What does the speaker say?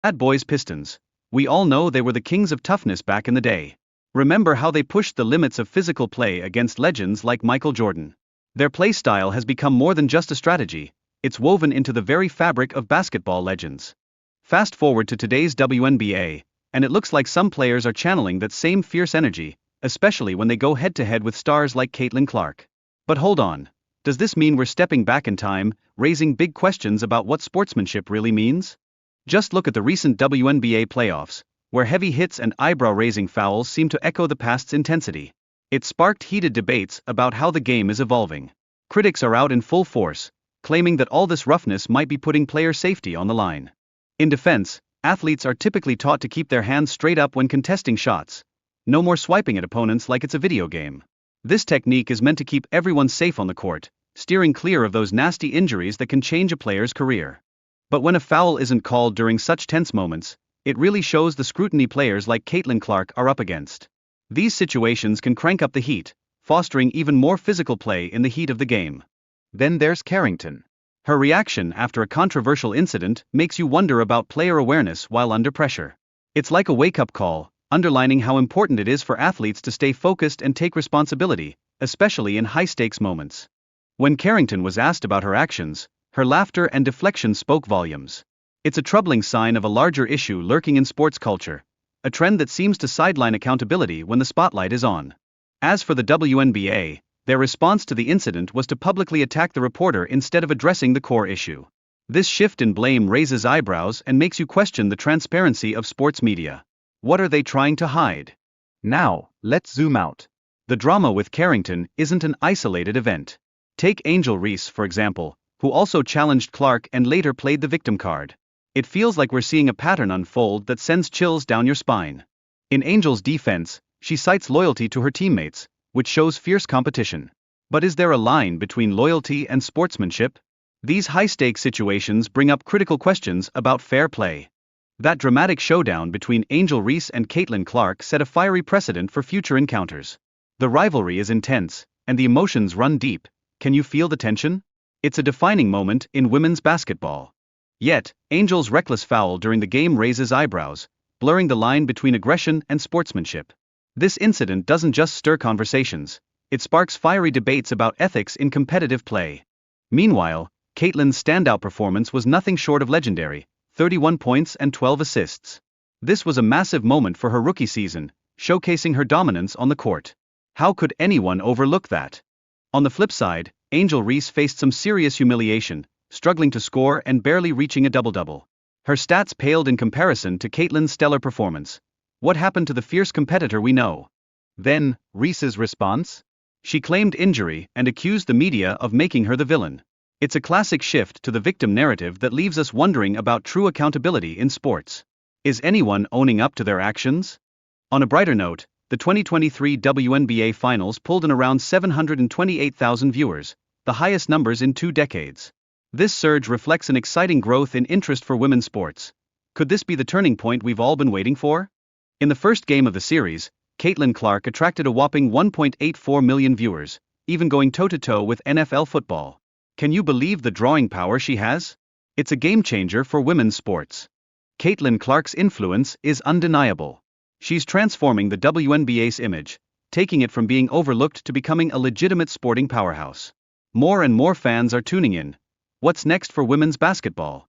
Bad boys Pistons. We all know they were the kings of toughness back in the day. Remember how they pushed the limits of physical play against legends like Michael Jordan. Their play style has become more than just a strategy, it's woven into the very fabric of basketball legends. Fast forward to today's WNBA, and it looks like some players are channeling that same fierce energy, especially when they go head-to-head with stars like Caitlin Clark. But hold on, does this mean we're stepping back in time, raising big questions about what sportsmanship really means? Just look at the recent WNBA playoffs, where heavy hits and eyebrow-raising fouls seem to echo the past's intensity. It sparked heated debates about how the game is evolving. Critics are out in full force, claiming that all this roughness might be putting player safety on the line. In defense, athletes are typically taught to keep their hands straight up when contesting shots. No more swiping at opponents like it's a video game. This technique is meant to keep everyone safe on the court, steering clear of those nasty injuries that can change a player's career. But when a foul isn't called during such tense moments, it really shows the scrutiny players like Caitlin Clark are up against. These situations can crank up the heat, fostering even more physical play in the heat of the game. Then there's Carrington. Her reaction after a controversial incident makes you wonder about player awareness while under pressure. It's like a wake-up call, underlining how important it is for athletes to stay focused and take responsibility, especially in high-stakes moments. When Carrington was asked about her actions, her laughter and deflection spoke volumes. It's a troubling sign of a larger issue lurking in sports culture, a trend that seems to sideline accountability when the spotlight is on. As for the WNBA, their response to the incident was to publicly attack the reporter instead of addressing the core issue. This shift in blame raises eyebrows and makes you question the transparency of sports media. What are they trying to hide? Now, let's zoom out. The drama with Carrington isn't an isolated event. Take Angel Reese, for example, who also challenged Clark and later played the victim card. It feels like we're seeing a pattern unfold that sends chills down your spine. In Angel's defense, she cites loyalty to her teammates, which shows fierce competition. But is there a line between loyalty and sportsmanship? These high-stakes situations bring up critical questions about fair play. That dramatic showdown between Angel Reese and Caitlin Clark set a fiery precedent for future encounters. The rivalry is intense, and the emotions run deep. Can you feel the tension? It's a defining moment in women's basketball. Yet, Angel's reckless foul during the game raises eyebrows, blurring the line between aggression and sportsmanship. This incident doesn't just stir conversations, it sparks fiery debates about ethics in competitive play. Meanwhile, Caitlin's standout performance was nothing short of legendary, 31 points and 12 assists. This was a massive moment for her rookie season, showcasing her dominance on the court. How could anyone overlook that? On the flip side, Angel Reese faced some serious humiliation, struggling to score and barely reaching a double-double. Her stats paled in comparison to Caitlin's stellar performance. What happened to the fierce competitor we know? Then, Reese's response? She claimed injury and accused the media of making her the villain. It's a classic shift to the victim narrative that leaves us wondering about true accountability in sports. Is anyone owning up to their actions? On a brighter note, the 2023 WNBA Finals pulled in around 728,000 viewers, the highest numbers in 2 decades. This surge reflects an exciting growth in interest for women's sports. Could this be the turning point we've all been waiting for? In the first game of the series, Caitlin Clark attracted a whopping 1.84 million viewers, even going toe-to-toe with NFL football. Can you believe the drawing power she has? It's a game-changer for women's sports. Caitlin Clark's influence is undeniable. She's transforming the WNBA's image, taking it from being overlooked to becoming a legitimate sporting powerhouse. More and more fans are tuning in. What's next for women's basketball?